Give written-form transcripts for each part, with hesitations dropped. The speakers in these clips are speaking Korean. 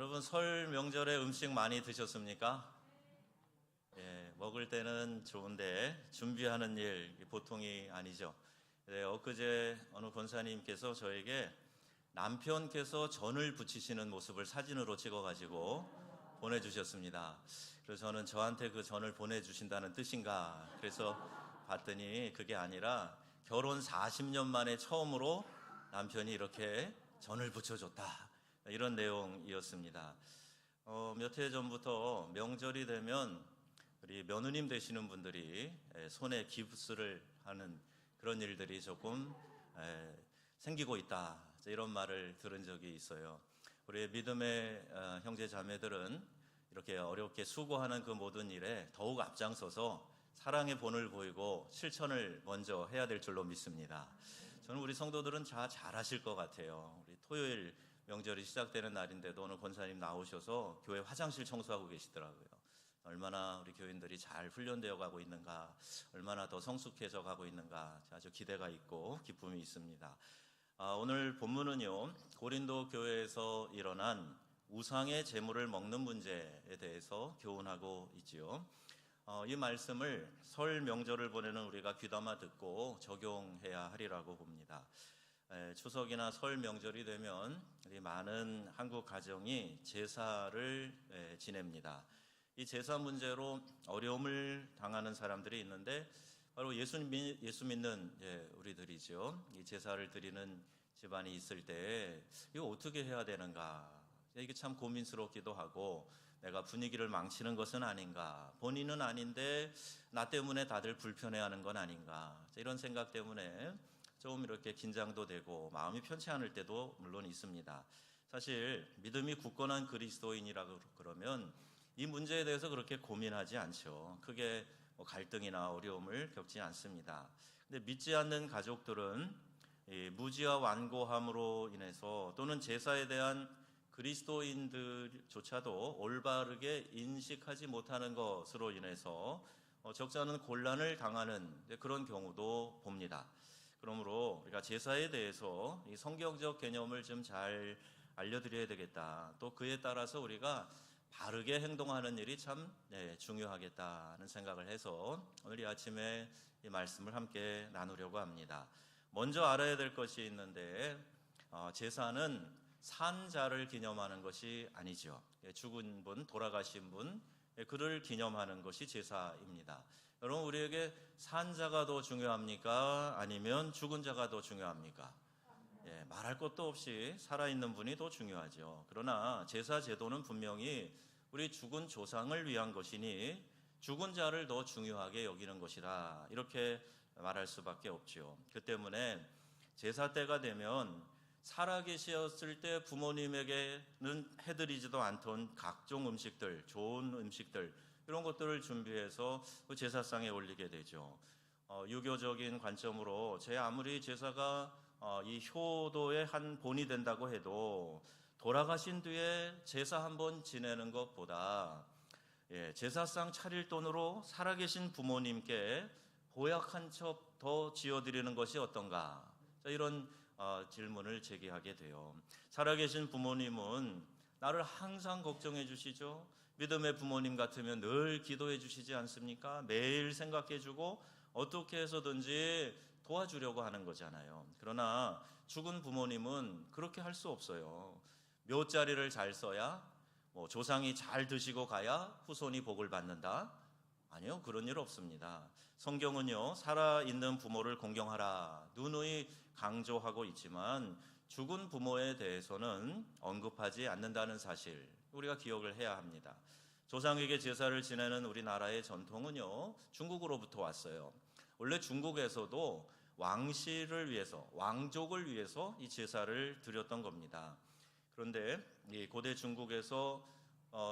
여러분 설 명절에 음식 많이 드셨습니까? 예, 먹을 때는 좋은데 준비하는 일 보통이 아니죠. 네, 엊그제 어느 권사님께서 저에게 남편께서 전을 부치시는 모습을 사진으로 찍어가지고 보내주셨습니다. 그래서 저는 저한테 그 전을 보내주신다는 뜻인가? 그래서 봤더니 그게 아니라 결혼 40년 만에 처음으로 남편이 이렇게 전을 부쳐줬다. 이런 내용이었습니다. 몇 해 전부터 명절이 되면 우리 며느님 되시는 분들이 손에 기부스를 하는 그런 일들이 조금 생기고 있다, 이런 말을 들은 적이 있어요. 우리 믿음의 형제 자매들은 이렇게 어렵게 수고하는 그 모든 일에 더욱 앞장서서 사랑의 본을 보이고 실천을 먼저 해야 될 줄로 믿습니다. 저는 우리 성도들은 다 잘하실 것 같아요. 우리 토요일 명절이 시작되는 날인데도 오늘 권사님 나오셔서 교회 화장실 청소하고 계시더라고요. 얼마나 우리 교인들이 잘 훈련되어 가고 있는가, 얼마나 더 성숙해져 가고 있는가, 아주 기대가 있고 기쁨이 있습니다. 오늘 본문은요, 고린도 교회에서 일어난 우상의 제물을 먹는 문제에 대해서 교훈하고 있지요. 이 말씀을 설 명절을 보내는 우리가 귀담아 듣고 적용해야 하리라고 봅니다. 추석이나 설 명절이 되면 우리 많은 한국 가정이 제사를 지냅니다. 이 제사 문제로 어려움을 당하는 사람들이 있는데 바로 예수 믿는 우리들이죠. 이 제사를 드리는 집안이 있을 때 이거 어떻게 해야 되는가, 이게 참 고민스럽기도 하고, 내가 분위기를 망치는 것은 아닌가, 본인은 아닌데 나 때문에 다들 불편해하는 건 아닌가, 이런 생각 때문에 좀 이렇게 긴장도 되고 마음이 편치 않을 때도 물론 있습니다. 사실 믿음이 굳건한 그리스도인이라고 그러면 이 문제에 대해서 그렇게 고민하지 않죠. 크게 갈등이나 어려움을 겪지 않습니다. 근데 믿지 않는 가족들은 이 무지와 완고함으로 인해서, 또는 제사에 대한 그리스도인들조차도 올바르게 인식하지 못하는 것으로 인해서 적지 않은 곤란을 당하는 그런 경우도 봅니다. 그러므로 우리가 제사에 대해서 이 성경적 개념을 좀 잘 알려드려야 되겠다. 또 그에 따라서 우리가 바르게 행동하는 일이 참 중요하겠다는 생각을 해서 오늘 이 아침에 이 말씀을 함께 나누려고 합니다. 먼저 알아야 될 것이 있는데, 제사는 산자를 기념하는 것이 아니죠. 죽은 분, 돌아가신 분, 그를 기념하는 것이 제사입니다. 여러분, 우리에게 산자가 더 중요합니까? 아니면 죽은 자가 더 중요합니까? 말할 것도 없이 살아있는 분이 더 중요하죠. 그러나 제사 제도는 분명히 우리 죽은 조상을 위한 것이니 죽은 자를 더 중요하게 여기는 것이다, 이렇게 말할 수밖에 없죠. 그 때문에 제사 때가 되면 살아계셨을 때 부모님에게는 해드리지도 않던 각종 음식들, 좋은 음식들, 이런 것들을 준비해서 제사상에 올리게 되죠. 유교적인 관점으로 아무리 제사가 이 효도의 한 본이 된다고 해도 돌아가신 뒤에 제사 한번 지내는 것보다 제사상 차릴 돈으로 살아계신 부모님께 보약 한 첩 더 지어드리는 것이 어떤가, 이런 질문을 제기하게 돼요. 살아계신 부모님은 나를 항상 걱정해 주시죠. 믿음의 부모님 같으면 늘 기도해 주시지 않습니까? 매일 생각해 주고 어떻게 해서든지 도와주려고 하는 거잖아요. 그러나 죽은 부모님은 그렇게 할 수 없어요. 묘자리를 잘 써야, 조상이 잘 드시고 가야 후손이 복을 받는다? 아니요, 그런 일 없습니다. 성경은요, 살아있는 부모를 공경하라 누누이 강조하고 있지만 죽은 부모에 대해서는 언급하지 않는다는 사실, 우리가 기억을 해야 합니다. 조상에게 제사를 지내는 우리나라의 전통은요, 중국으로부터 왔어요. 원래 중국에서도 왕실을 위해서, 왕족을 위해서 이 제사를 드렸던 겁니다. 그런데 이 고대 중국에서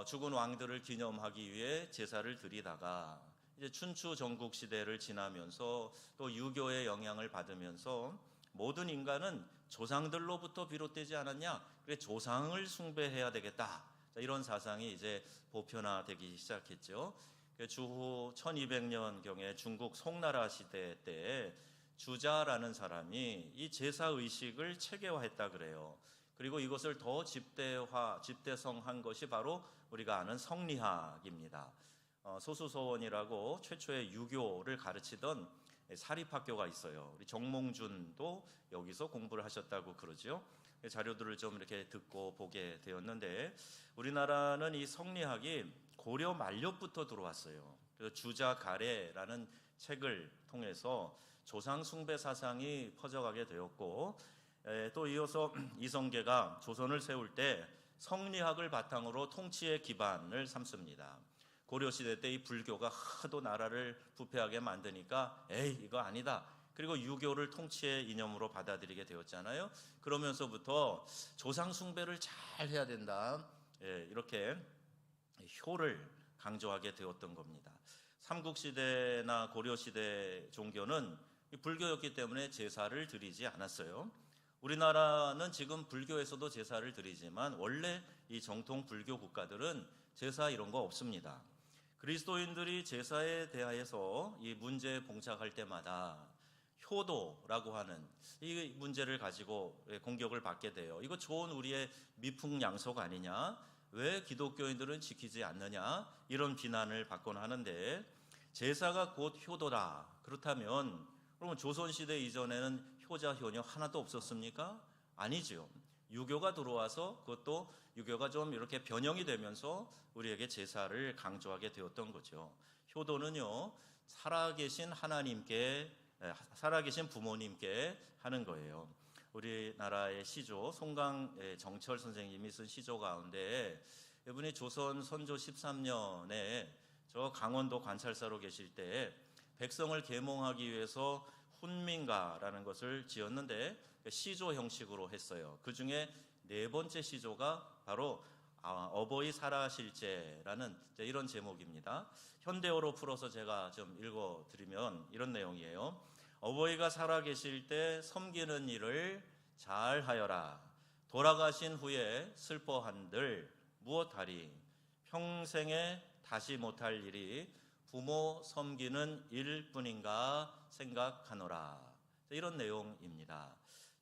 죽은 왕들을 기념하기 위해 제사를 드리다가 이제 춘추 전국 시대를 지나면서 또 유교의 영향을 받으면서 모든 인간은 조상들로부터 비롯되지 않았냐, 그래 조상을 숭배해야 되겠다, 이런 사상이 이제 보편화되기 시작했죠. 주후 1200년경에 중국 송나라 시대 때 주자라는 사람이 이 제사 의식을 체계화했다 그래요. 그리고 이것을 더 집대성한 것이 바로 우리가 아는 성리학입니다. 소수서원이라고 최초의 유교를 가르치던 사립학교가 있어요. 우리 정몽준도 여기서 공부를 하셨다고 그러죠. 자료들을 좀 이렇게 듣고 보게 되었는데, 우리나라는 이 성리학이 고려 말렵부터 들어왔어요. 그래서 주자가래라는 책을 통해서 조상 숭배 사상이 퍼져가게 되었고, 또 이어서 이성계가 조선을 세울 때 성리학을 바탕으로 통치의 기반을 삼습니다. 고려시대 때 이 불교가 하도 나라를 부패하게 만드니까 에이 이거 아니다. 그리고 유교를 통치의 이념으로 받아들이게 되었잖아요. 그러면서부터 조상 숭배를 잘 해야 된다. 이렇게 효를 강조하게 되었던 겁니다. 삼국시대나 고려시대 종교는 불교였기 때문에 제사를 드리지 않았어요. 우리나라는 지금 불교에서도 제사를 드리지만 원래 이 정통 불교 국가들은 제사 이런 거 없습니다. 그리스도인들이 제사에 대하여서 이 문제에 봉착할 때마다 효도라고 하는 이 문제를 가지고 공격을 받게 돼요. 이거 좋은 우리의 미풍양속 아니냐? 왜 기독교인들은 지키지 않느냐? 이런 비난을 받곤 하는데, 제사가 곧 효도다. 그렇다면 그러면 조선시대 이전에는 효자 효녀 하나도 없었습니까? 아니죠. 유교가 들어와서 그것도 유교가 좀 이렇게 변형이 되면서 우리에게 제사를 강조하게 되었던 거죠. 효도는요, 살아계신 하나님께, 살아계신 부모님께 하는 거예요. 우리나라의 시조 송강정철 선생님이 쓴 시조 가운데, 이분이 조선 선조 13년에 저 강원도 관찰사로 계실 때 백성을 계몽하기 위해서 훈민가라는 것을 지었는데 시조 형식으로 했어요. 그 중에 네 번째 시조가 바로 어버이 살아실제라는 이런 제목입니다. 현대어로 풀어서 제가 좀 읽어드리면 이런 내용이에요. 어버이가 살아계실 때 섬기는 일을 잘 하여라. 돌아가신 후에 슬퍼한들 무엇하리. 평생에 다시 못할 일이 부모 섬기는 일뿐인가 생각하노라. 이런 내용입니다.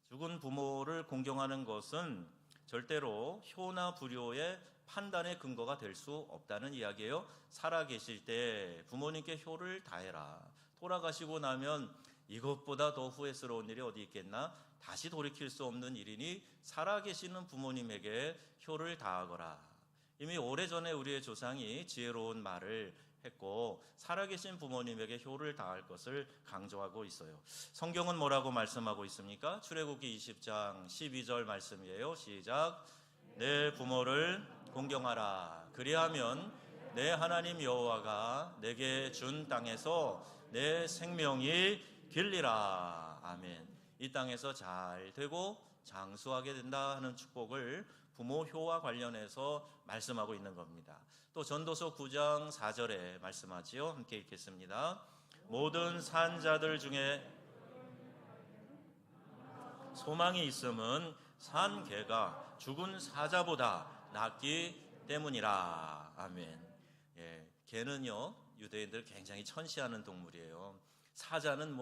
죽은 부모를 공경하는 것은 절대로 효나 불효의 판단의 근거가 될 수 없다는 이야기예요. 살아계실 때 부모님께 효를 다해라. 돌아가시고 나면 이것보다 더 후회스러운 일이 어디 있겠나? 다시 돌이킬 수 없는 일이니 살아계시는 부모님에게 효를 다하거라. 이미 오래전에 우리의 조상이 지혜로운 말을 했고 살아계신 부모님에게 효를 다할 것을 강조하고 있어요. 성경은 뭐라고 말씀하고 있습니까? 출애굽기 20장 12절 말씀이에요. 시작. 내 부모를 공경하라. 그리하면 내 하나님 여호와가 내게 준 땅에서 내 생명이 길리라. 아멘. 이 땅에서 잘 되고 장수하게 된다 하는 축복을 부모 효와 관련해서 말씀하고 있는 겁니다. 또 전도서 9장 4절에 말씀하지요. 함께 읽겠습니다. 모든 산자들 중에 소망이 있음은 산 개가 죽은 사자보다 낫기 때문이라. 아멘. 개는요, 유대인들 굉장히 천시하는 동물이에요. 사자는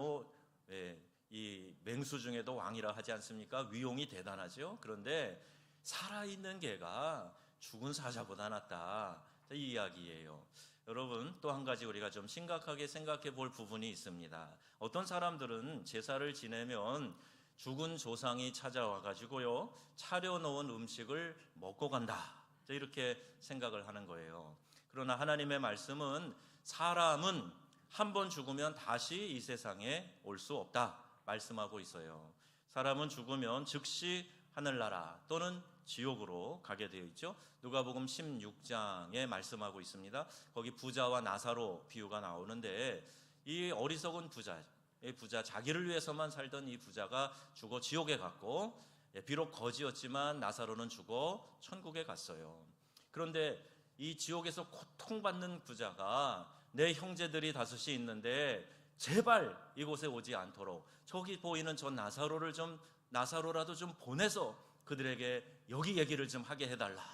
이 맹수 중에도 왕이라 하지 않습니까? 위용이 대단하죠. 그런데 살아있는 개가 죽은 사자보다 낫다. 이 이야기예요. 여러분, 또 한 가지 우리가 좀 심각하게 생각해 볼 부분이 있습니다. 어떤 사람들은 제사를 지내면 죽은 조상이 찾아와 가지고요, 차려놓은 음식을 먹고 간다. 이렇게 생각을 하는 거예요. 그러나 하나님의 말씀은 사람은 한 번 죽으면 다시 이 세상에 올 수 없다 말씀하고 있어요. 사람은 죽으면 즉시 하늘나라 또는 지옥으로 가게 되어 있죠. 누가복음 16장에 말씀하고 있습니다. 거기 부자와 나사로 비유가 나오는데, 이 어리석은 부자, 자기를 위해서만 살던 이 부자가 죽어 지옥에 갔고, 비록 거지였지만 나사로는 죽어 천국에 갔어요. 그런데 이 지옥에서 고통받는 부자가 내 형제들이 다섯이 있는데 제발 이곳에 오지 않도록 저기 보이는 저 나사로라도 좀 보내서 그들에게 여기 얘기를 좀 하게 해달라.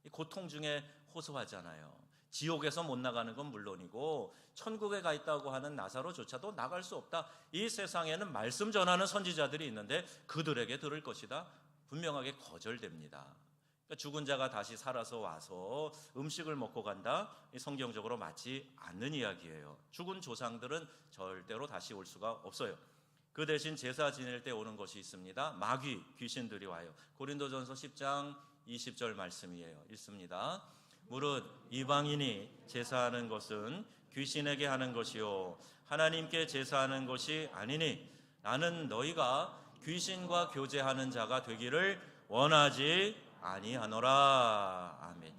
이 고통 중에 호소하잖아요. 지옥에서 못 나가는 건 물론이고 천국에 가 있다고 하는 나사로조차도 나갈 수 없다. 이 세상에는 말씀 전하는 선지자들이 있는데 그들에게 들을 것이다. 분명하게 거절됩니다. 그러니까 죽은 자가 다시 살아서 와서 음식을 먹고 간다, 성경적으로 맞지 않는 이야기예요. 죽은 조상들은 절대로 다시 올 수가 없어요. 그 대신 제사 지낼 때 오는 것이 있습니다. 마귀, 귀신들이 와요. 고린도전서 10장 20절 말씀이에요. 읽습니다. 무릇 이방인이 제사하는 것은 귀신에게 하는 것이요 하나님께 제사하는 것이 아니니 나는 너희가 귀신과 교제하는 자가 되기를 원하지 아니하노라. 아멘.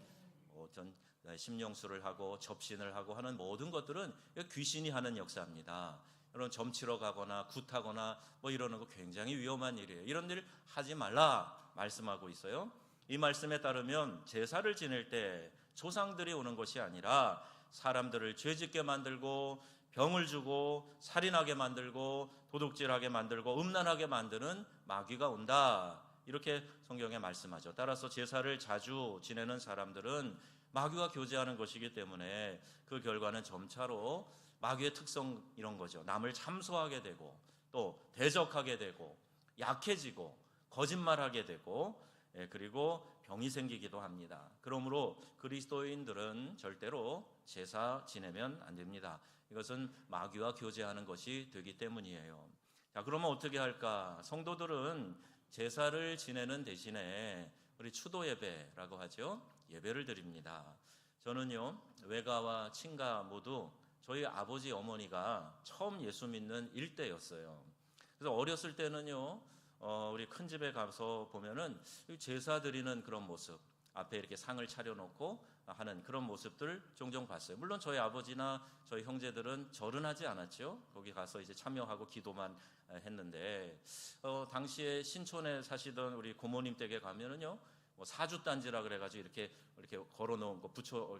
어떤 심령수를 하고 접신을 하고 하는 모든 것들은 귀신이 하는 역사입니다. 이런 점치러 가거나 굿하거나 뭐 이러는 거 굉장히 위험한 일이에요. 이런 일 하지 말라 말씀하고 있어요. 이 말씀에 따르면 제사를 지낼 때 조상들이 오는 것이 아니라 사람들을 죄짓게 만들고 병을 주고 살인하게 만들고 도둑질하게 만들고 음란하게 만드는 마귀가 온다. 이렇게 성경에 말씀하죠. 따라서 제사를 자주 지내는 사람들은 마귀와 교제하는 것이기 때문에 그 결과는 점차로 마귀의 특성 이런 거죠. 남을 참소하게 되고 또 대적하게 되고 약해지고 거짓말하게 되고 그리고 병이 생기기도 합니다. 그러므로 그리스도인들은 절대로 제사 지내면 안 됩니다. 이것은 마귀와 교제하는 것이 되기 때문이에요. 자, 그러면 어떻게 할까? 성도들은 제사를 지내는 대신에 우리 추도 예배라고 하죠. 예배를 드립니다. 저는요, 외가와 친가 모두 저희 아버지 어머니가 처음 예수 믿는 일대였어요. 그래서 어렸을 때는요, 우리 큰 집에 가서 보면은 제사 드리는 그런 모습, 앞에 이렇게 상을 차려놓고 하는 그런 모습들 종종 봤어요. 물론 저희 아버지나 저희 형제들은 절은 하지 않았죠. 거기 가서 이제 참여하고 기도만 했는데, 당시에 신촌에 사시던 우리 고모님 댁에 가면은요, 뭐 사주단지라 그래가지고 이렇게 걸어놓은 거, 붙여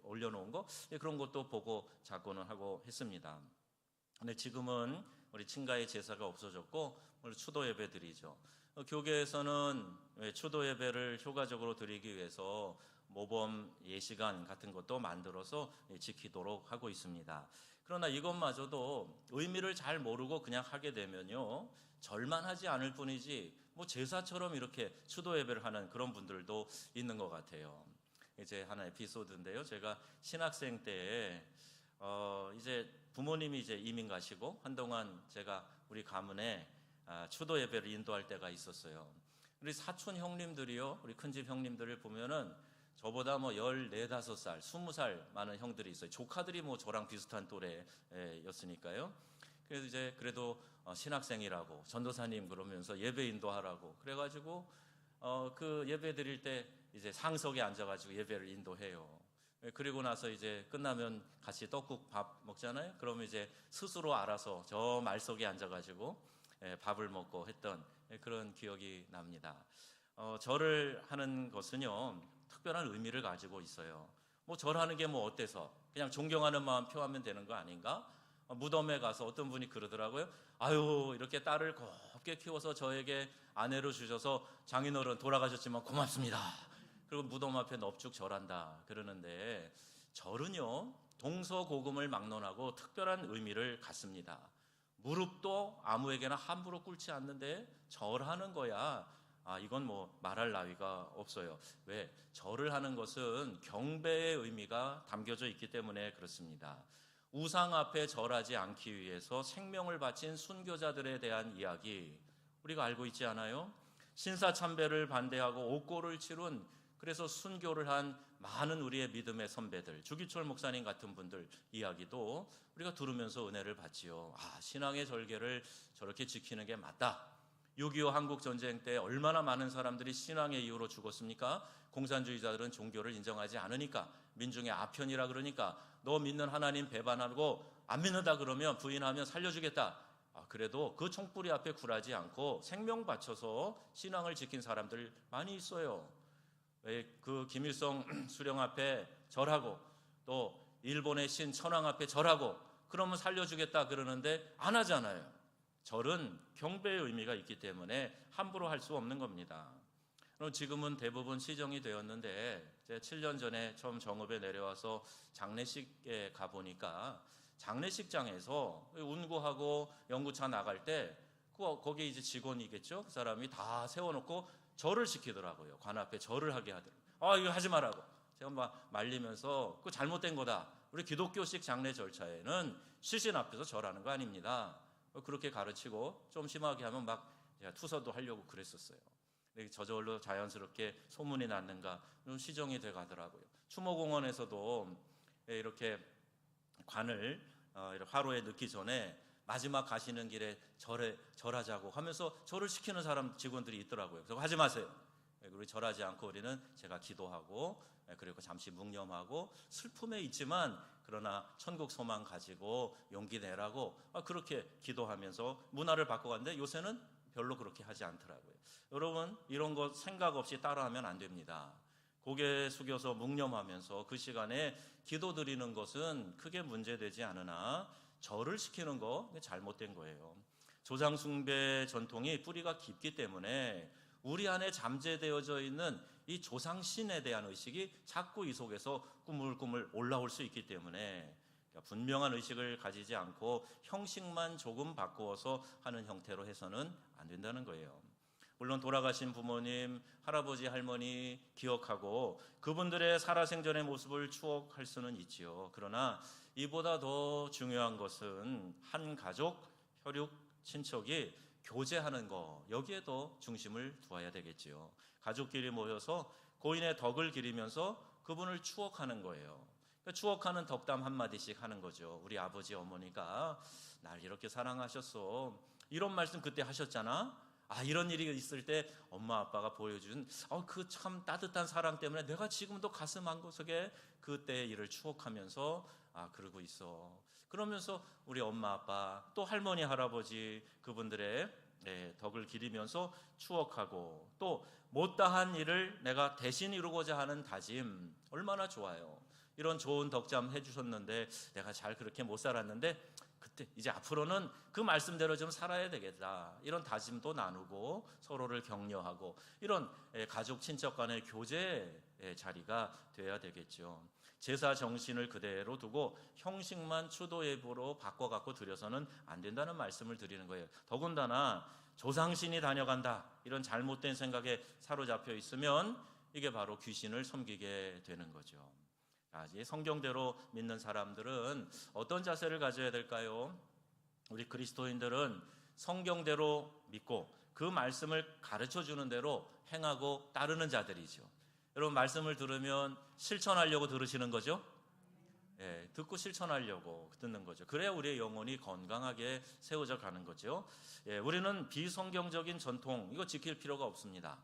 올려놓은 거, 그런 것도 보고 작고는 하고 했습니다. 근데 지금은 우리 친가의 제사가 없어졌고 오늘 추도 예배 드리죠. 교계에서는 추도 예배를 효과적으로 드리기 위해서 모범 예시간 같은 것도 만들어서 지키도록 하고 있습니다. 그러나 이것마저도 의미를 잘 모르고 그냥 하게 되면요, 절만 하지 않을 뿐이지 뭐 제사처럼 이렇게 추도 예배를 하는 그런 분들도 있는 것 같아요. 이제 하나 에피소드인데요. 제가 신학생 때에 이제 부모님이 이제 이민 가시고 한동안 제가 우리 가문에 추도 예배를 인도할 때가 있었어요. 우리 사촌 형님들이요, 우리 큰집 형님들을 보면은 저보다 뭐 14, 15살, 20살 많은 형들이 있어요. 조카들이 뭐 저랑 비슷한 또래였으니까요. 그래서 이제 그래도 신학생이라고 전도사님 그러면서 예배 인도하라고 그래가지고 그 예배 드릴 때 이제 상석에 앉아가지고 예배를 인도해요. 그리고 나서 이제 끝나면 같이 떡국 밥 먹잖아요. 그러면 이제 스스로 알아서 저 말석에 앉아가지고 밥을 먹고 했던 그런 기억이 납니다. 절을 하는 것은요, 특별한 의미를 가지고 있어요. 뭐 절하는 게 뭐 어때서 그냥 존경하는 마음 표하면 되는 거 아닌가? 무덤에 가서 어떤 분이 그러더라고요. 아유, 이렇게 딸을 곱게 키워서 저에게 아내로 주셔서 장인어른 돌아가셨지만 고맙습니다. 그리고 무덤 앞에 넙죽 절한다 그러는데, 절은요 동서고금을 막론하고 특별한 의미를 갖습니다. 무릎도 아무에게나 함부로 꿇지 않는데 절하는 거야. 이건 뭐 말할 나위가 없어요. 왜? 절을 하는 것은 경배의 의미가 담겨져 있기 때문에 그렇습니다. 우상 앞에 절하지 않기 위해서 생명을 바친 순교자들에 대한 이야기 우리가 알고 있지 않아요? 신사참배를 반대하고 옥고를 치룬, 그래서 순교를 한 많은 우리의 믿음의 선배들, 주기철 목사님 같은 분들 이야기도 우리가 들으면서 은혜를 받지요. 신앙의 절개를 저렇게 지키는 게 맞다. 6.25 한국전쟁 때 얼마나 많은 사람들이 신앙의 이유로 죽었습니까? 공산주의자들은 종교를 인정하지 않으니까, 민중의 아편이라 그러니까 너 믿는 하나님 배반하고 안 믿는다 그러면 부인하면 살려주겠다. 그래도 그 총뿌리 앞에 굴하지 않고 생명 바쳐서 신앙을 지킨 사람들 많이 있어요. 그 김일성 수령 앞에 절하고 또 일본의 신 천황 앞에 절하고 그러면 살려주겠다 그러는데 안 하잖아요. 절은 경배의 의미가 있기 때문에 함부로 할 수 없는 겁니다. 그럼 지금은 대부분 시정이 되었는데, 제가 7년 전에 처음 정읍에 내려와서 장례식에 가보니까 장례식장에서 운구하고 연구차 나갈 때 거기 이제 직원이겠죠. 그 사람이 다 세워놓고 절을 시키더라고요. 관 앞에 절을 하게 하더라고요. 이거 하지 말라고. 제가 막 말리면서 그거 잘못된 거다. 우리 기독교식 장례 절차에는 시신 앞에서 절하는 거 아닙니다. 그렇게 가르치고 좀 심하게 하면 막 제가 투서도 하려고 그랬었어요. 저절로 자연스럽게 소문이 났는가 좀 시정이 돼 가더라고요. 추모공원에서도 이렇게 관을 화로에 넣기 전에 마지막 가시는 길에 절하자고 하면서 절을 시키는 사람 직원들이 있더라고요. 그래서 하지 마세요. 우리 절하지 않고 우리는 제가 기도하고 그리고 잠시 묵념하고 슬픔에 있지만 그러나 천국 소망 가지고 용기 내라고 그렇게 기도하면서 문화를 바꿔갔는데 요새는 별로 그렇게 하지 않더라고요. 여러분 이런 거 생각 없이 따라하면 안 됩니다. 고개 숙여서 묵념하면서 그 시간에 기도 드리는 것은 크게 문제되지 않으나 절을 시키는 거 잘못된 거예요. 조상 숭배 전통이 뿌리가 깊기 때문에 우리 안에 잠재되어져 있는 이 조상신에 대한 의식이 자꾸 이 속에서 꾸물꾸물 올라올 수 있기 때문에 분명한 의식을 가지지 않고 형식만 조금 바꾸어서 하는 형태로 해서는 안 된다는 거예요. 물론 돌아가신 부모님, 할아버지, 할머니 기억하고 그분들의 살아생전의 모습을 추억할 수는 있지요. 그러나 이보다 더 중요한 것은 한 가족, 혈육, 친척이 교제하는 거, 여기에 더 중심을 두어야 되겠지요. 가족끼리 모여서 고인의 덕을 기리면서 그분을 추억하는 거예요. 추억하는 덕담 한마디씩 하는 거죠. 우리 아버지, 어머니가 날 이렇게 사랑하셨어. 이런 말씀 그때 하셨잖아. 이런 일이 있을 때 엄마 아빠가 보여준 그 참 따뜻한 사랑 때문에 내가 지금도 가슴 한구석에 그때의 일을 추억하면서 그러고 있어. 그러면서 우리 엄마 아빠 또 할머니 할아버지 그분들의 덕을 기리면서 추억하고 또 못다한 일을 내가 대신 이루고자 하는 다짐 얼마나 좋아요. 이런 좋은 덕담 해주셨는데 내가 잘 그렇게 못 살았는데 그때 이제 앞으로는 그 말씀대로 좀 살아야 되겠다. 이런 다짐도 나누고 서로를 격려하고 이런 가족 친척 간의 교제의 자리가 되어야 되겠죠. 제사 정신을 그대로 두고 형식만 추도 예부로 바꿔갖고 드려서는 안 된다는 말씀을 드리는 거예요. 더군다나 조상신이 다녀간다 이런 잘못된 생각에 사로잡혀 있으면 이게 바로 귀신을 섬기게 되는 거죠. 성경대로 믿는 사람들은 어떤 자세를 가져야 될까요? 우리 그리스도인들은 성경대로 믿고 그 말씀을 가르쳐주는 대로 행하고 따르는 자들이죠. 여러분 말씀을 들으면 실천하려고 들으시는 거죠? 듣고 실천하려고 듣는 거죠. 그래야 우리의 영혼이 건강하게 세워져 가는 거죠. 우리는 비성경적인 전통 이거 지킬 필요가 없습니다.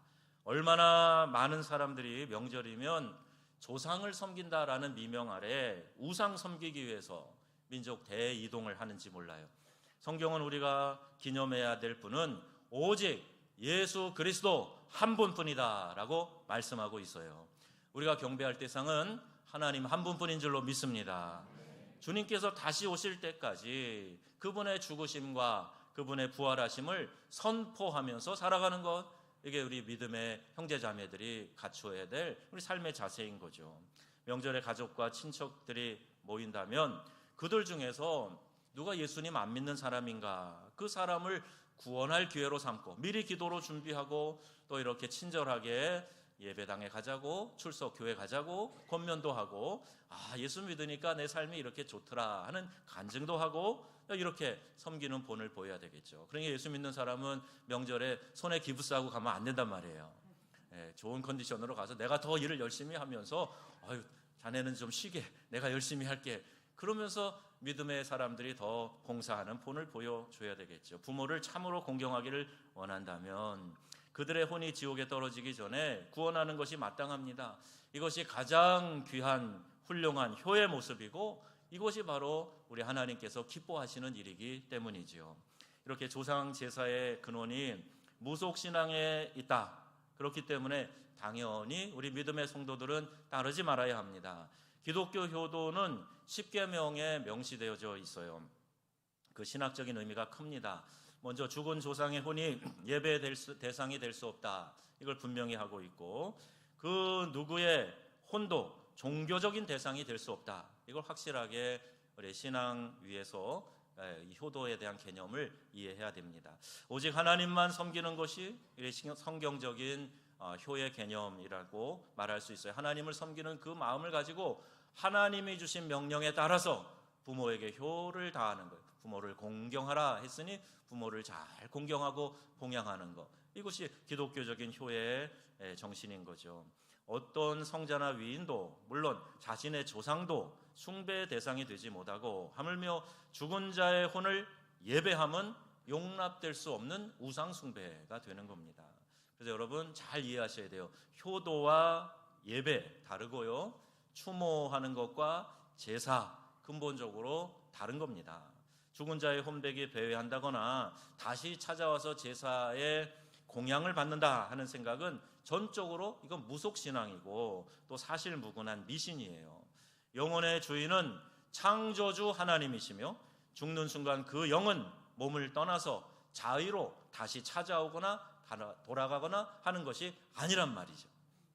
얼마나 많은 사람들이 명절이면 조상을 섬긴다라는 미명 아래 우상 섬기기 위해서 민족 대이동을 하는지 몰라요. 성경은 우리가 기념해야 될 분은 오직 예수 그리스도 한 분뿐이다 라고 말씀하고 있어요. 우리가 경배할 대상은 하나님 한 분뿐인 줄로 믿습니다. 주님께서 다시 오실 때까지 그분의 죽으심과 그분의 부활하심을 선포하면서 살아가는 것, 이게 우리 믿음의 형제자매들이 갖추어야 될 우리 삶의 자세인 거죠. 명절에 가족과 친척들이 모인다면 그들 중에서 누가 예수님 안 믿는 사람인가, 그 사람을 구원할 기회로 삼고 미리 기도로 준비하고 또 이렇게 친절하게 예배당에 가자고, 출석 교회 가자고, 권면도 하고, 예수 믿으니까 내 삶이 이렇게 좋더라 하는 간증도 하고 이렇게 섬기는 본을 보여야 되겠죠. 그러니까 예수 믿는 사람은 명절에 손에 기부 싸고 가면 안 된단 말이에요. 좋은 컨디션으로 가서 내가 더 일을 열심히 하면서 자네는 좀 쉬게, 내가 열심히 할게. 그러면서 믿음의 사람들이 더 봉사하는 본을 보여줘야 되겠죠. 부모를 참으로 공경하기를 원한다면 그들의 혼이 지옥에 떨어지기 전에 구원하는 것이 마땅합니다. 이것이 가장 귀한 훌륭한 효의 모습이고 이것이 바로 우리 하나님께서 기뻐하시는 일이기 때문이지요. 이렇게 조상 제사의 근원이 무속신앙에 있다. 그렇기 때문에 당연히 우리 믿음의 성도들은 따르지 말아야 합니다. 기독교 효도는 10계명에 명시되어져 있어요. 그 신학적인 의미가 큽니다. 먼저 죽은 조상의 혼이 예배의 대상이 될 수 없다. 이걸 분명히 하고 있고 그 누구의 혼도 종교적인 대상이 될 수 없다. 이걸 확실하게 우리 신앙 위에서 이 효도에 대한 개념을 이해해야 됩니다. 오직 하나님만 섬기는 것이 성경적인 효의 개념이라고 말할 수 있어요. 하나님을 섬기는 그 마음을 가지고 하나님이 주신 명령에 따라서 부모에게 효를 다하는 거예요. 부모를 공경하라 했으니 부모를 잘 공경하고 봉양하는 것, 이것이 기독교적인 효의 정신인 거죠. 어떤 성자나 위인도 물론 자신의 조상도 숭배의 대상이 되지 못하고 하물며 죽은 자의 혼을 예배함은 용납될 수 없는 우상 숭배가 되는 겁니다. 그래서 여러분 잘 이해하셔야 돼요. 효도와 예배 다르고요, 추모하는 것과 제사 근본적으로 다른 겁니다. 죽은 자의 혼백이 배회한다거나 다시 찾아와서 제사에 공양을 받는다 하는 생각은 전적으로 이건 무속신앙이고 또 사실무근한 미신이에요. 영혼의 주인은 창조주 하나님이시며 죽는 순간 그 영은 몸을 떠나서 자의로 다시 찾아오거나 돌아가거나 하는 것이 아니란 말이죠.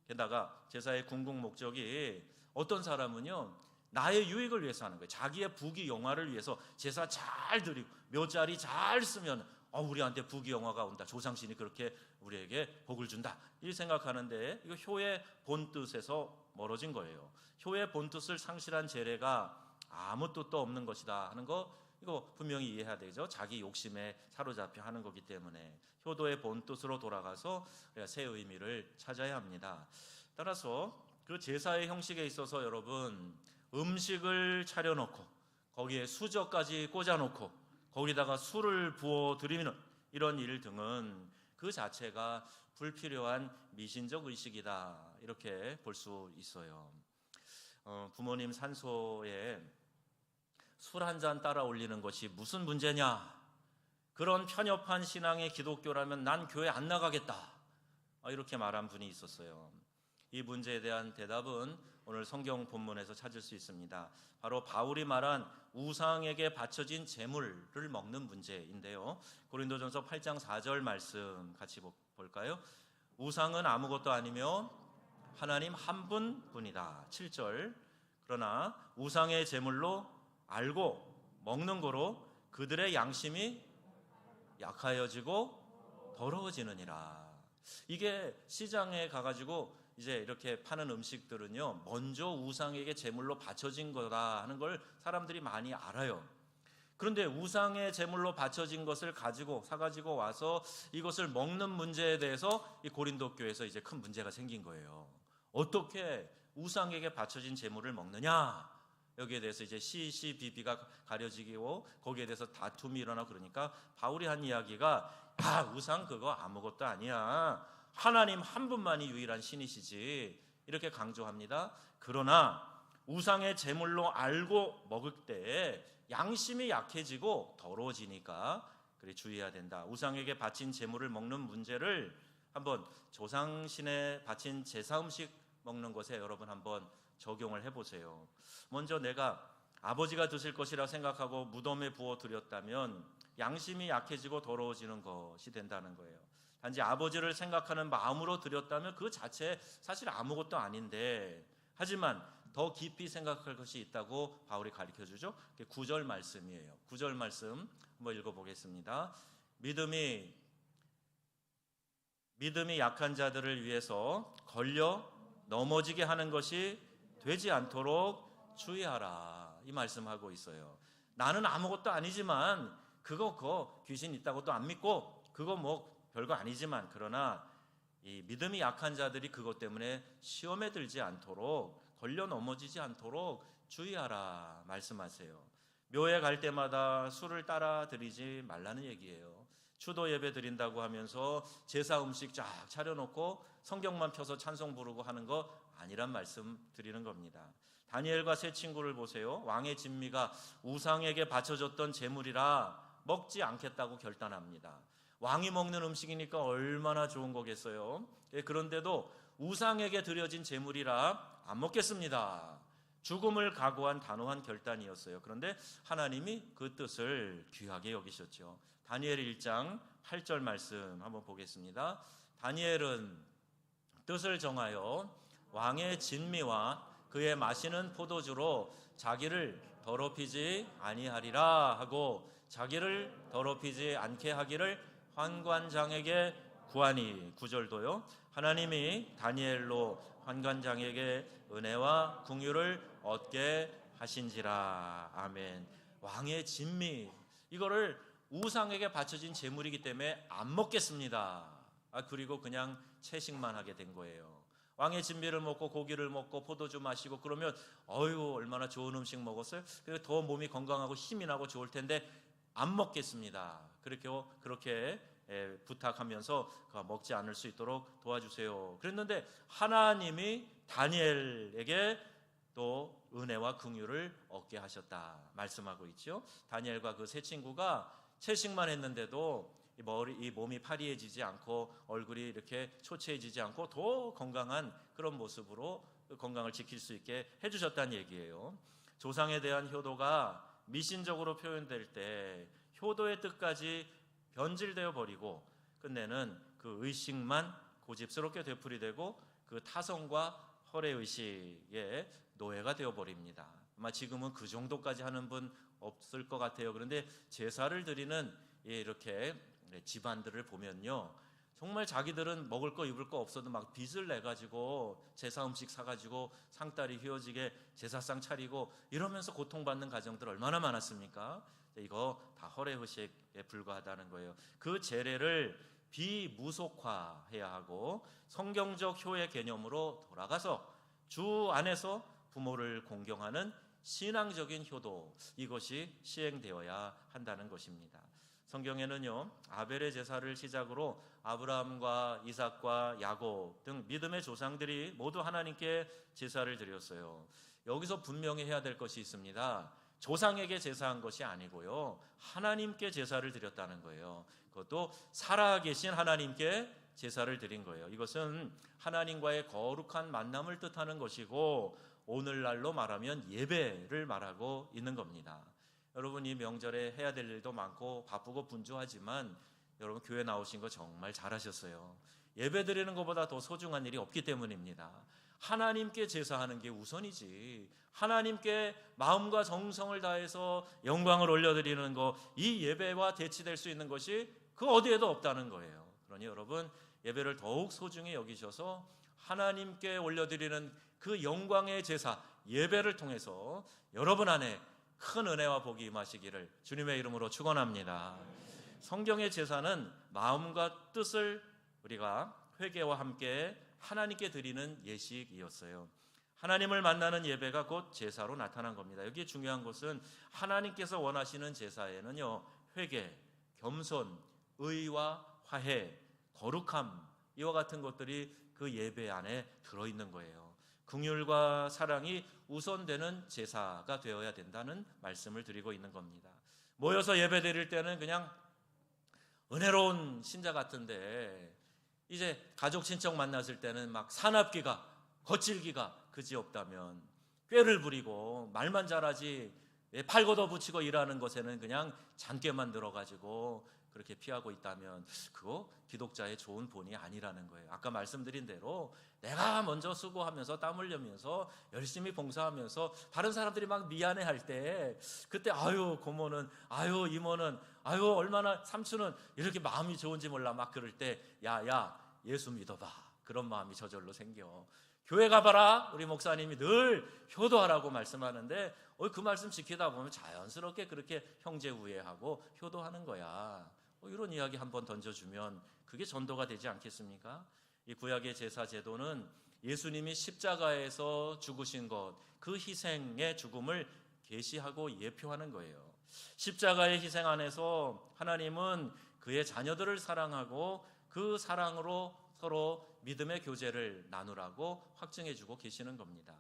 게다가 제사의 궁극 목적이 어떤 사람은요, 나의 유익을 위해서 하는 거예요. 자기의 부귀영화를 위해서 제사 잘 드리고 묘자리 잘 쓰면 우리한테 부귀영화가 온다, 조상신이 그렇게 우리에게 복을 준다, 이 생각하는데 이거 효의 본뜻에서 멀어진 거예요. 효의 본뜻을 상실한 제례가 아무 뜻도 없는 것이다 하는 거, 이거 분명히 이해해야 되죠. 자기 욕심에 사로잡혀 하는 거기 때문에 효도의 본뜻으로 돌아가서 새 의미를 찾아야 합니다. 따라서 그 제사의 형식에 있어서 여러분, 음식을 차려놓고 거기에 수저까지 꽂아놓고 거기다가 술을 부어드리는 이런 일 등은 그 자체가 불필요한 미신적 의식이다, 이렇게 볼 수 있어요. 부모님 산소에 술 한 잔 따라 올리는 것이 무슨 문제냐, 그런 편협한 신앙의 기독교라면 난 교회 안 나가겠다, 이렇게 말한 분이 있었어요. 이 문제에 대한 대답은 오늘 성경 본문에서 찾을 수 있습니다. 바로 바울이 말한 우상에게 바쳐진 제물을 먹는 문제인데요. 고린도전서 8장 4절 말씀 같이 볼까요? 우상은 아무것도 아니며 하나님 한 분뿐이다. 7절. 그러나 우상의 제물로 알고 먹는 거로 그들의 양심이 약하여지고 더러워지느니라. 이게 시장에 가가지고 이제 이렇게 파는 음식들은요, 먼저 우상에게 제물로 바쳐진 거다 하는 걸 사람들이 많이 알아요. 그런데 우상의 제물로 바쳐진 것을 사가지고 와서 이것을 먹는 문제에 대해서 이 고린도 교회에서 이제 큰 문제가 생긴 거예요. 어떻게 우상에게 바쳐진 제물을 먹느냐, 여기에 대해서 이제 CCBB가 가려지고 거기에 대해서 다툼이 일어나고, 그러니까 바울이 한 이야기가 우상 그거 아무것도 아니야, 하나님 한 분만이 유일한 신이시지, 이렇게 강조합니다. 그러나 우상의 제물로 알고 먹을 때 양심이 약해지고 더러워지니까 그래 주의해야 된다. 우상에게 바친 제물을 먹는 문제를 한번 조상신에 바친 제사 음식 먹는 것에 여러분 한번 적용을 해보세요. 먼저 내가 아버지가 드실 것이라 생각하고 무덤에 부어 드렸다면 양심이 약해지고 더러워지는 것이 된다는 거예요. 단지 아버지를 생각하는 마음으로 드렸다면 그 자체 사실 아무것도 아닌데, 하지만 더 깊이 생각할 것이 있다고 바울이 가르쳐주죠. 9절 말씀이에요. 9절 말씀 한번 읽어보겠습니다. 믿음이 약한 자들을 위해서 걸려 넘어지게 하는 것이 되지 않도록 주의하라, 이 말씀하고 있어요. 나는 아무것도 아니지만 그거 귀신 있다고도 안 믿고 그거 별거 아니지만, 그러나 이 믿음이 약한 자들이 그것 때문에 시험에 들지 않도록, 걸려 넘어지지 않도록 주의하라 말씀하세요. 묘에 갈 때마다 술을 따라 드리지 말라는 얘기예요. 추도 예배 드린다고 하면서 제사 음식 쫙 차려놓고 성경만 펴서 찬송 부르고 하는 거 아니란 말씀 드리는 겁니다. 다니엘과 세 친구를 보세요. 왕의 진미가 우상에게 바쳐졌던 제물이라 먹지 않겠다고 결단합니다. 왕이 먹는 음식이니까 얼마나 좋은 거겠어요. 그런데도 우상에게 드려진 제물이라 안 먹겠습니다. 죽음을 각오한 단호한 결단이었어요. 그런데 하나님이 그 뜻을 귀하게 여기셨죠. 다니엘 1장 8절 말씀 한번 보겠습니다. 다니엘은 뜻을 정하여 왕의 진미와 그의 마시는 포도주로 자기를 더럽히지 아니하리라 하고 자기를 더럽히지 않게 하기를 환관장에게 구하니. 9절도요. 하나님이 다니엘로 환관장에게 은혜와 긍휼을 얻게 하신지라. 아멘. 왕의 진미, 이거를 우상에게 바쳐진 제물이기 때문에 안 먹겠습니다. 그리고 그냥 채식만 하게 된 거예요. 왕의 진미를 먹고 고기를 먹고 포도주 마시고 그러면 어휴 얼마나 좋은 음식 먹었어요. 그리고 더 몸이 건강하고 힘이 나고 좋을 텐데 안 먹겠습니다. 그렇게 부탁하면서 먹지 않을 수 있도록 도와주세요. 그랬는데 하나님이 다니엘에게 또 은혜와 긍휼을 얻게 하셨다 말씀하고 있죠. 다니엘과 그 세 친구가 채식만 했는데도 이 몸이 파리해지지 않고 얼굴이 이렇게 초췌해지지 않고 더 건강한 그런 모습으로 건강을 지킬 수 있게 해주셨다는 얘기예요. 조상에 대한 효도가 미신적으로 표현될 때 효도의 뜻까지 변질되어 버리고 끝내는 그 의식만 고집스럽게 되풀이되고 그 타성과 헐의의식의 노예가 되어버립니다. 아마 지금은 그 정도까지 하는 분 없을 것 같아요. 그런데 제사를 드리는 이렇게 집안들을 보면요, 정말 자기들은 먹을 거 입을 거 없어도 막 빚을 내가지고 제사 음식 사가지고 상다리 휘어지게 제사상 차리고 이러면서 고통받는 가정들 얼마나 많았습니까? 이거 다 헐의의식에 불과하다는 거예요. 그 제례를 비무속화해야 하고 성경적 효의 개념으로 돌아가서 주 안에서 부모를 공경하는 신앙적인 효도, 이것이 시행되어야 한다는 것입니다. 성경에는요, 아벨의 제사를 시작으로 아브라함과 이삭과 야곱 등 믿음의 조상들이 모두 하나님께 제사를 드렸어요. 여기서 분명히 해야 될 것이 있습니다. 조상에게 제사한 것이 아니고요, 하나님께 제사를 드렸다는 거예요. 그것도 살아계신 하나님께 제사를 드린 거예요. 이것은 하나님과의 거룩한 만남을 뜻하는 것이고 오늘날로 말하면 예배를 말하고 있는 겁니다. 여러분, 이 명절에 해야 될 일도 많고 바쁘고 분주하지만 여러분 교회 나오신 거 정말 잘하셨어요. 예배 드리는 것보다 더 소중한 일이 없기 때문입니다. 하나님께 제사하는 게 우선이지, 하나님께 마음과 정성을 다해서 영광을 올려드리는 거, 이 예배와 대치될 수 있는 것이 그 어디에도 없다는 거예요. 그러니 여러분, 예배를 더욱 소중히 여기셔서 하나님께 올려드리는 그 영광의 제사, 예배를 통해서 여러분 안에 큰 은혜와 복이 임하시기를 주님의 이름으로 축원합니다. 성경의 제사는 마음과 뜻을 우리가 회개와 함께 하나님께 드리는 예식이었어요. 하나님을 만나는 예배가 곧 제사로 나타난 겁니다. 여기 중요한 것은 하나님께서 원하시는 제사에는요, 회개, 겸손, 의와 화해, 거룩함, 이와 같은 것들이 그 예배 안에 들어있는 거예요. 긍휼과 사랑이 우선되는 제사가 되어야 된다는 말씀을 드리고 있는 겁니다. 모여서 예배 드릴 때는 그냥 은혜로운 신자 같은데 이제 가족 친척 만났을 때는 막 사납기가, 거칠기가 그지없다면 꾀를 부리고 말만 잘하지 팔 걷어붙이고 일하는 것에는 그냥 잔꾀만 들어가지고 그렇게 피하고 있다면 그거 기독자의 좋은 본이 아니라는 거예요. 아까 말씀드린 대로 내가 먼저 수고하면서 땀 흘리면서 열심히 봉사하면서 다른 사람들이 막 미안해할 때 그때 아유 고모는, 아유 이모는, 아유 얼마나 삼촌은 이렇게 마음이 좋은지 몰라 막 그럴 때 야 예수 믿어봐, 그런 마음이 저절로 생겨. 교회 가봐라, 우리 목사님이 늘 효도하라고 말씀하는데 그 말씀 지키다 보면 자연스럽게 그렇게 형제 우애하고 효도하는 거야. 이런 이야기 한번 던져주면 그게 전도가 되지 않겠습니까? 이 구약의 제사 제도는 예수님이 십자가에서 죽으신 것, 그 희생의 죽음을 계시하고 예표하는 거예요. 십자가의 희생 안에서 하나님은 그의 자녀들을 사랑하고 그 사랑으로 서로 믿음의 교제를 나누라고 확증해주고 계시는 겁니다.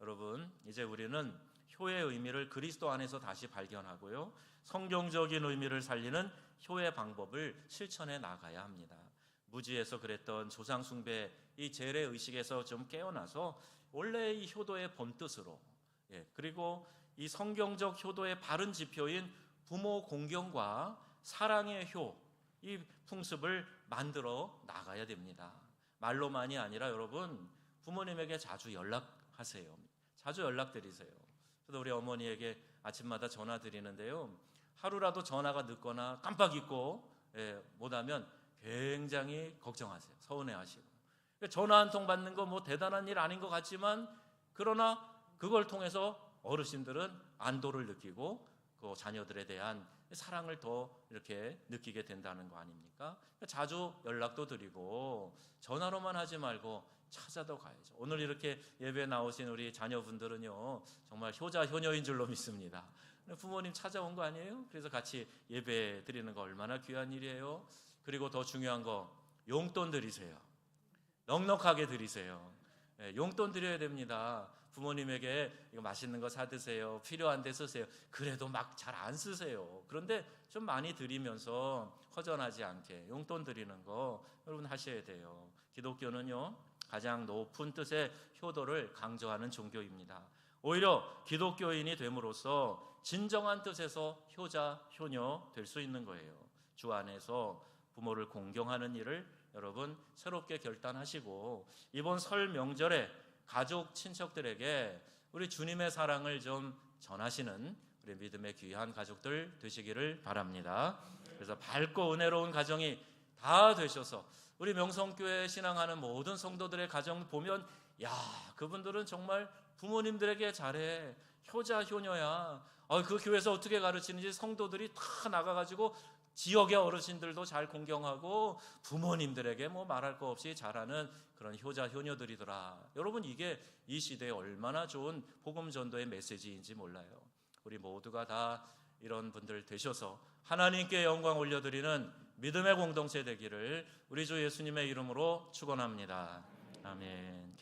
여러분, 이제 우리는 효의 의미를 그리스도 안에서 다시 발견하고요, 성경적인 의미를 살리는 효의 방법을 실천해 나가야 합니다. 무지에서 그랬던 조상 숭배, 이 제례 의식에서 좀 깨어나서 원래 이 효도의 본뜻으로, 그리고 이 성경적 효도의 바른 지표인 부모 공경과 사랑의 효, 이 풍습을 만들어 나가야 됩니다. 말로만이 아니라 여러분, 부모님에게 자주 연락하세요. 자주 연락드리세요. 저도 우리 어머니에게 아침마다 전화 드리는데요, 하루라도 전화가 늦거나 깜빡 잊고 못하면 굉장히 걱정하세요. 서운해하시고. 전화 한 통 받는 거 뭐 대단한 일 아닌 것 같지만 그러나 그걸 통해서 어르신들은 안도를 느끼고 그 자녀들에 대한 사랑을 더 이렇게 느끼게 된다는 거 아닙니까? 자주 연락도 드리고 전화로만 하지 말고 찾아도 가야죠. 오늘 이렇게 예배 나오신 우리 자녀분들은요 정말 효자 효녀인 줄로 믿습니다. 부모님 찾아온 거 아니에요? 그래서 같이 예배 드리는 거 얼마나 귀한 일이에요. 그리고 더 중요한 거 용돈 드리세요. 넉넉하게 드리세요. 용돈 드려야 됩니다. 부모님에게 이거 맛있는 거 사드세요. 필요한 데 쓰세요. 그래도 막 잘 안 쓰세요. 그런데 좀 많이 드리면서 허전하지 않게 용돈 드리는 거 여러분 하셔야 돼요. 기독교는요 가장 높은 뜻의 효도를 강조하는 종교입니다. 오히려 기독교인이 됨으로써 진정한 뜻에서 효자, 효녀 될 수 있는 거예요. 주 안에서 부모를 공경하는 일을 여러분 새롭게 결단하시고 이번 설 명절에 가족, 친척들에게 우리 주님의 사랑을 좀 전하시는 우리 믿음의 귀한 가족들 되시기를 바랍니다. 그래서 밝고 은혜로운 가정이 다 되셔서 우리 명성교회 신앙하는 모든 성도들의 가정 보면 야 그분들은 정말 부모님들에게 잘해. 효자, 효녀야. 그 교회에서 어떻게 가르치는지 성도들이 다 나가가지고 지역의 어르신들도 잘 공경하고 부모님들에게 뭐 말할 거 없이 잘하는 그런 효자, 효녀들이더라. 여러분 이게 이 시대에 얼마나 좋은 복음 전도의 메시지인지 몰라요. 우리 모두가 다 이런 분들 되셔서 하나님께 영광 올려드리는 믿음의 공동체 되기를 우리 주 예수님의 이름으로 축원합니다. 아멘.